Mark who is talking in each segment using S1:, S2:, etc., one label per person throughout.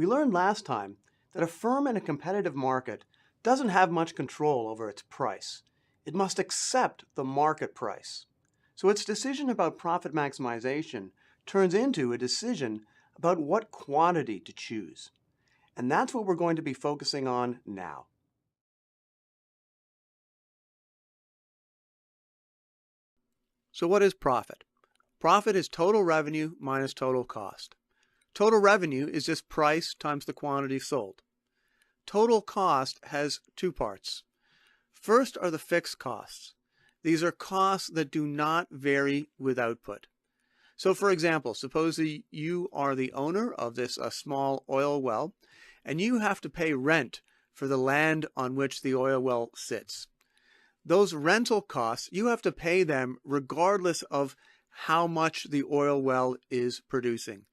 S1: We learned last time that a firm in a competitive market doesn't have much control over its price. It must accept the market price. So its decision about profit maximization turns into a decision about what quantity to choose. And that's what we're going to be focusing on now. So what is profit? Profit is total revenue minus total cost. Total revenue is just price times the quantity sold. Total cost has two parts. First are the fixed costs. These are costs that do not vary with output. So for example, suppose you are the owner of this small oil well, and you have to pay rent for the land on which the oil well sits. Those rental costs, you have to pay them regardless of how much the oil well is producing.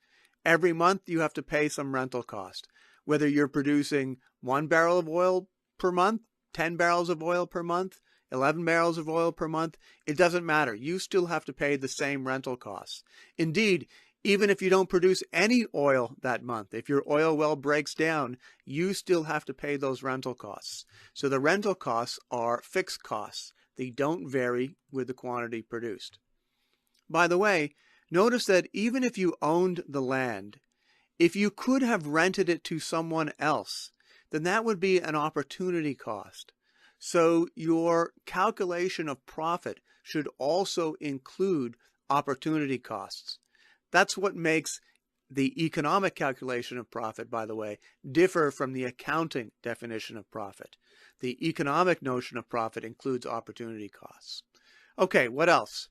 S1: Every month you have to pay some rental cost. Whether you're producing 1 barrel of oil per month, 10 barrels of oil per month, 11 barrels of oil per month, it doesn't matter. You still have to pay the same rental costs. Indeed, even if you don't produce any oil that month, if your oil well breaks down, you still have to pay those rental costs. So the rental costs are fixed costs. They don't vary with the quantity produced. By the way, notice that even if you owned the land, if you could have rented it to someone else, then that would be an opportunity cost. So your calculation of profit should also include opportunity costs. That's what makes the economic calculation of profit, by the way, differ from the accounting definition of profit. The economic notion of profit includes opportunity costs. Okay, what else?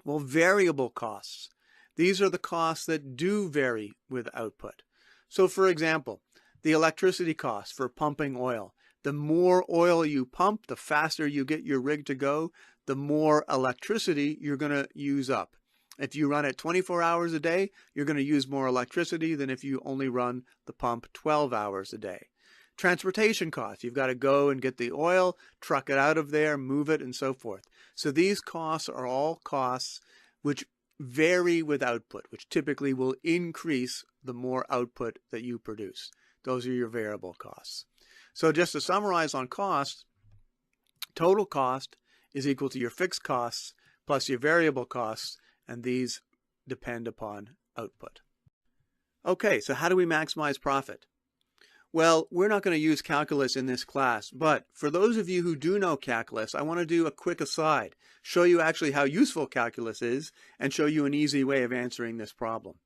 S1: Well, variable costs. These are the costs that do vary with output. So for example, the electricity costs for pumping oil. The more oil you pump, the faster you get your rig to go, the more electricity you're going to use up. If you run it 24 hours a day, you're going to use more electricity than if you only run the pump 12 hours a day. Transportation costs. You've got to go and get the oil, truck it out of there, move it, and so forth. So these costs are all costs which vary with output, which typically will increase the more output that you produce. Those are your variable costs. So just to summarize on costs, total cost is equal to your fixed costs plus your variable costs, and these depend upon output. Okay, so how do we maximize profit? Well, we're not going to use calculus in this class, but for those of you who do know calculus, I want to do a quick aside, show you actually how useful calculus is, and show you an easy way of answering this problem.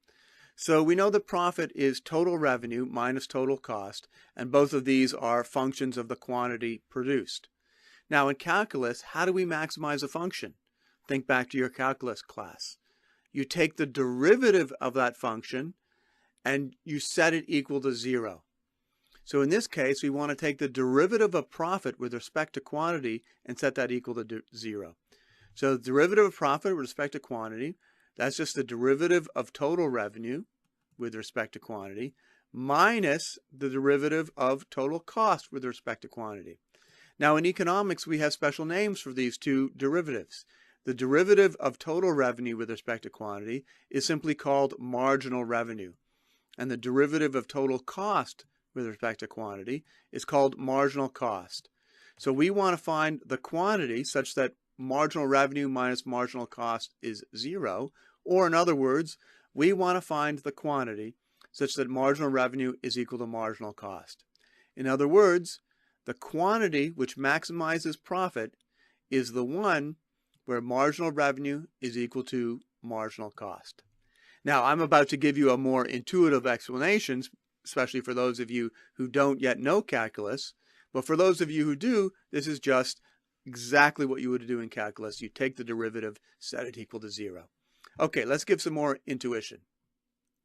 S1: So we know that profit is total revenue minus total cost, and both of these are functions of the quantity produced. Now in calculus, how do we maximize a function? Think back to your calculus class. You take the derivative of that function and you set it equal to 0. So in this case, we want to take the derivative of profit with respect to quantity and set that equal to 0. So the derivative of profit with respect to quantity, that's just the derivative of total revenue with respect to quantity minus the derivative of total cost with respect to quantity. Now in economics, we have special names for these two derivatives. The derivative of total revenue with respect to quantity is simply called marginal revenue. And the derivative of total cost with respect to quantity is called marginal cost. So we want to find the quantity such that marginal revenue minus marginal cost is 0, or in other words, we want to find the quantity such that marginal revenue is equal to marginal cost. In other words, the quantity which maximizes profit is the one where marginal revenue is equal to marginal cost. Now, I'm about to give you a more intuitive explanation, especially for those of you who don't yet know calculus. But for those of you who do, this is just exactly what you would do in calculus. You take the derivative, set it equal to 0. Okay, let's give some more intuition.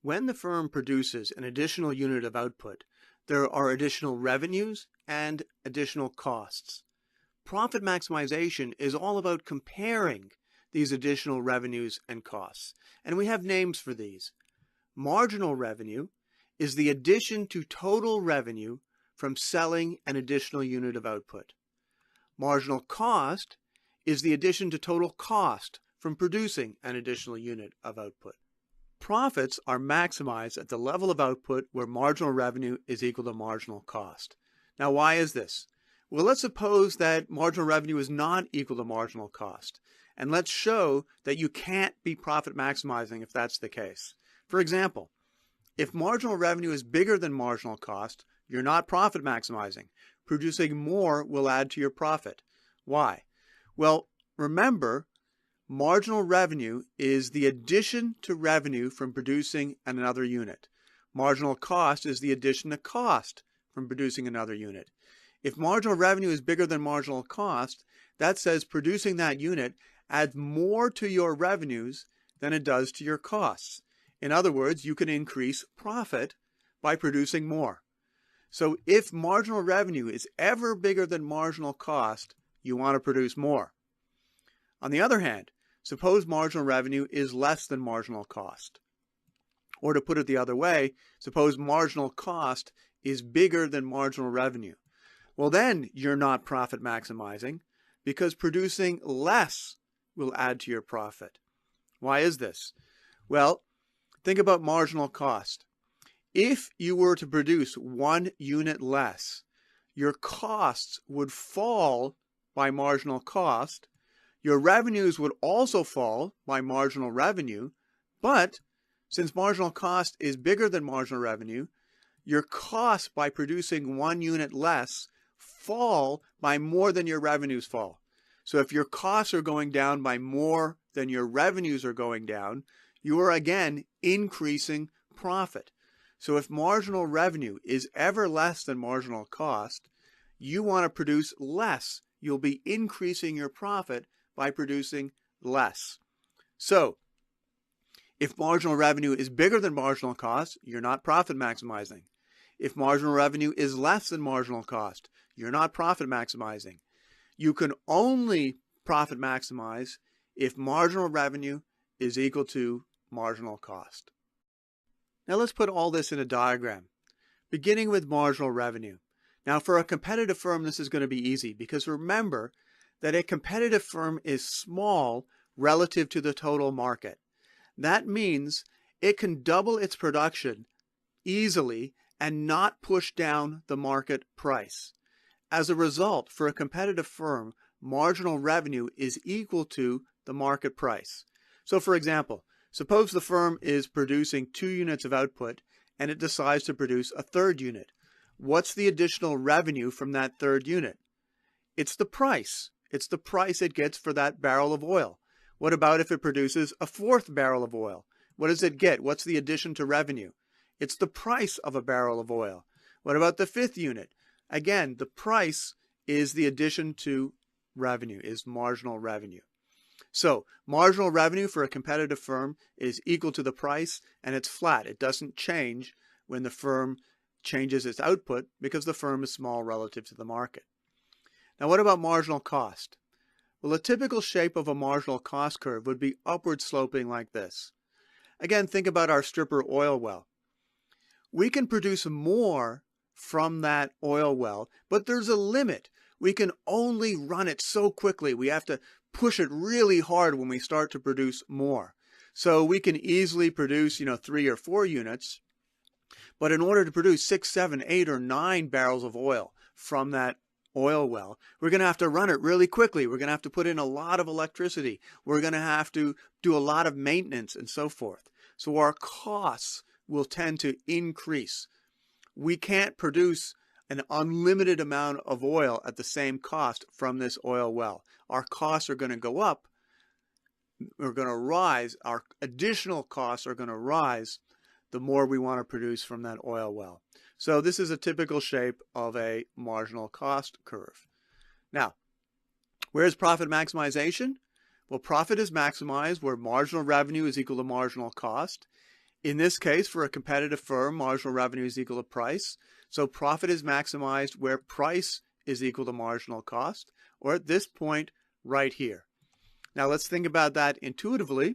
S1: When the firm produces an additional unit of output, there are additional revenues and additional costs. Profit maximization is all about comparing these additional revenues and costs. And we have names for these. Marginal revenue is the addition to total revenue from selling an additional unit of output. Marginal cost is the addition to total cost from producing an additional unit of output. Profits are maximized at the level of output where marginal revenue is equal to marginal cost. Now, why is this? Well, let's suppose that marginal revenue is not equal to marginal cost. And let's show that you can't be profit maximizing if that's the case. For example, if marginal revenue is bigger than marginal cost, you're not profit maximizing. Producing more will add to your profit. Why? Well, remember, marginal revenue is the addition to revenue from producing another unit. Marginal cost is the addition to cost from producing another unit. If marginal revenue is bigger than marginal cost, that says producing that unit adds more to your revenues than it does to your costs. In other words, you can increase profit by producing more. So if marginal revenue is ever bigger than marginal cost, you want to produce more. On the other hand, suppose marginal revenue is less than marginal cost. Or to put it the other way, suppose marginal cost is bigger than marginal revenue. Well, then you're not profit maximizing because producing less will add to your profit. Why is this? Well, think about marginal cost. If you were to produce 1 unit less, your costs would fall by marginal cost. Your revenues would also fall by marginal revenue, but since marginal cost is bigger than marginal revenue, your costs by producing 1 unit less fall by more than your revenues fall. So if your costs are going down by more than your revenues are going down, you are again increasing profit. So if marginal revenue is ever less than marginal cost, you want to produce less. You'll be increasing your profit by producing less. So if marginal revenue is bigger than marginal cost, you're not profit maximizing. If marginal revenue is less than marginal cost, you're not profit maximizing. You can only profit maximize if marginal revenue is equal to marginal cost. Now let's put all this in a diagram, beginning with marginal revenue. Now for a competitive firm, this is going to be easy because remember that a competitive firm is small relative to the total market. That means it can double its production easily and not push down the market price. As a result, for a competitive firm, marginal revenue is equal to the market price. So for example, suppose the firm is producing 2 units of output and it decides to produce a 3rd unit. What's the additional revenue from that 3rd unit? It's the price. It's the price it gets for that barrel of oil. What about if it produces a 4th barrel of oil? What does it get? What's the addition to revenue? It's the price of a barrel of oil. What about the 5th unit? Again, the price is the addition to revenue, is marginal revenue. So marginal revenue for a competitive firm is equal to the price, and it's flat. It doesn't change when the firm changes its output because the firm is small relative to the market. Now what about marginal cost? Well, a typical shape of a marginal cost curve would be upward sloping like this. Again, think about our stripper oil well. We can produce more from that oil well, but there's a limit. We can only run it so quickly. We have to push it really hard when we start to produce more. So we can easily produce, 3 or 4 units, but in order to produce 6, 7, 8, or 9 barrels of oil from that oil well, we're going to have to run it really quickly. We're going to have to put in a lot of electricity. We're going to have to do a lot of maintenance and so forth. So our costs will tend to increase. We can't produce an unlimited amount of oil at the same cost from this oil well. Our costs are going to go up. We're going to rise. Our additional costs are going to rise the more we want to produce from that oil well. So this is a typical shape of a marginal cost curve. Now, where's profit maximization? Well, profit is maximized where marginal revenue is equal to marginal cost. In this case, for a competitive firm, marginal revenue is equal to price. So profit is maximized where price is equal to marginal cost, or at this point right here. Now let's think about that intuitively.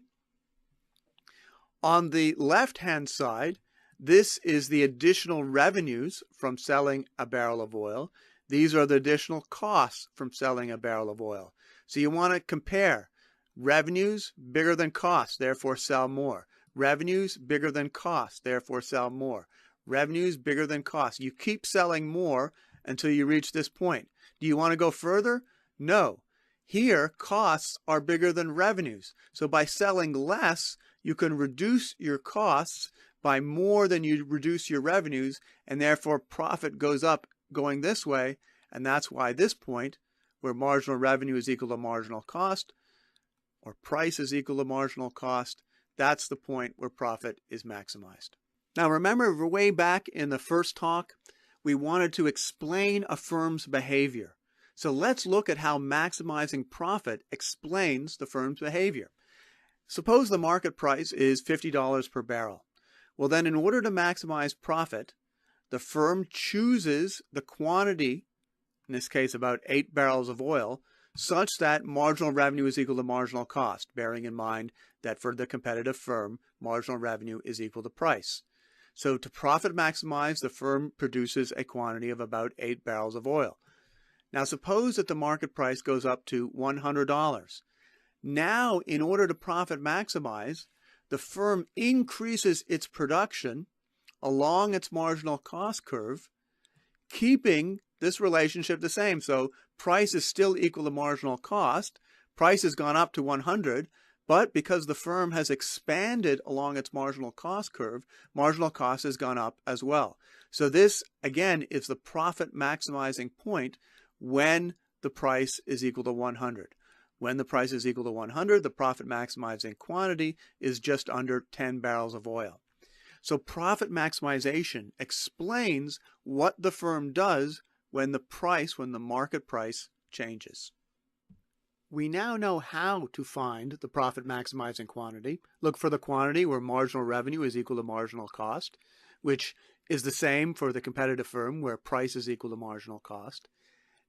S1: On the left-hand side, this is the additional revenues from selling a barrel of oil. These are the additional costs from selling a barrel of oil. So you want to compare revenues bigger than costs, therefore sell more. Revenues bigger than cost, therefore sell more. Revenues bigger than cost. You keep selling more until you reach this point. Do you want to go further? No. Here, costs are bigger than revenues. So by selling less, you can reduce your costs by more than you reduce your revenues, and therefore profit goes up going this way. And that's why this point, where marginal revenue is equal to marginal cost, or price is equal to marginal cost, that's the point where profit is maximized. Now remember, way back in the first talk, we wanted to explain a firm's behavior. So let's look at how maximizing profit explains the firm's behavior. Suppose the market price is $50 per barrel. Well then, in order to maximize profit, the firm chooses the quantity, in this case about 8 barrels of oil, such that marginal revenue is equal to marginal cost, bearing in mind that for the competitive firm, marginal revenue is equal to price. So to profit maximize, the firm produces a quantity of about 8 barrels of oil. Now suppose that the market price goes up to $100. Now, in order to profit maximize, the firm increases its production along its marginal cost curve, keeping this relationship the same. So price is still equal to marginal cost. Price has gone up to 100, but because the firm has expanded along its marginal cost curve, marginal cost has gone up as well. So this, again, is the profit maximizing point when the price is equal to 100. When the price is equal to 100, the profit maximizing quantity is just under 10 barrels of oil. So profit maximization explains what the firm does when the market price changes. We now know how to find the profit maximizing quantity. Look for the quantity where marginal revenue is equal to marginal cost, which is the same for the competitive firm where price is equal to marginal cost.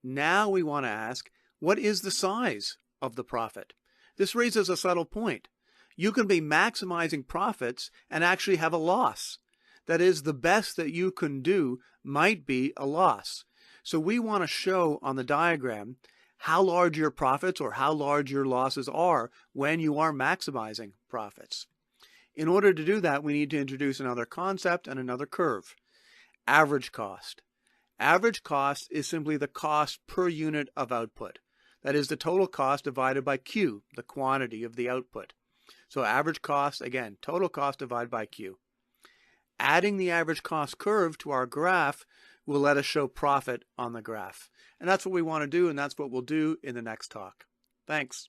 S1: Now we want to ask, what is the size of the profit? This raises a subtle point. You can be maximizing profits and actually have a loss. That is, the best that you can do might be a loss. So we want to show on the diagram how large your profits or how large your losses are when you are maximizing profits. In order to do that, we need to introduce another concept and another curve. Average cost. Average cost is simply the cost per unit of output. That is the total cost divided by Q, the quantity of the output. So average cost, again, total cost divided by Q. Adding the average cost curve to our graph will let us show profit on the graph. And that's what we want to do, and that's what we'll do in the next talk. Thanks.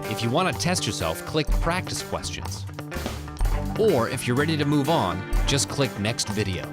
S2: If you want to test yourself, click Practice Questions. Or if you're ready to move on, just click Next Video.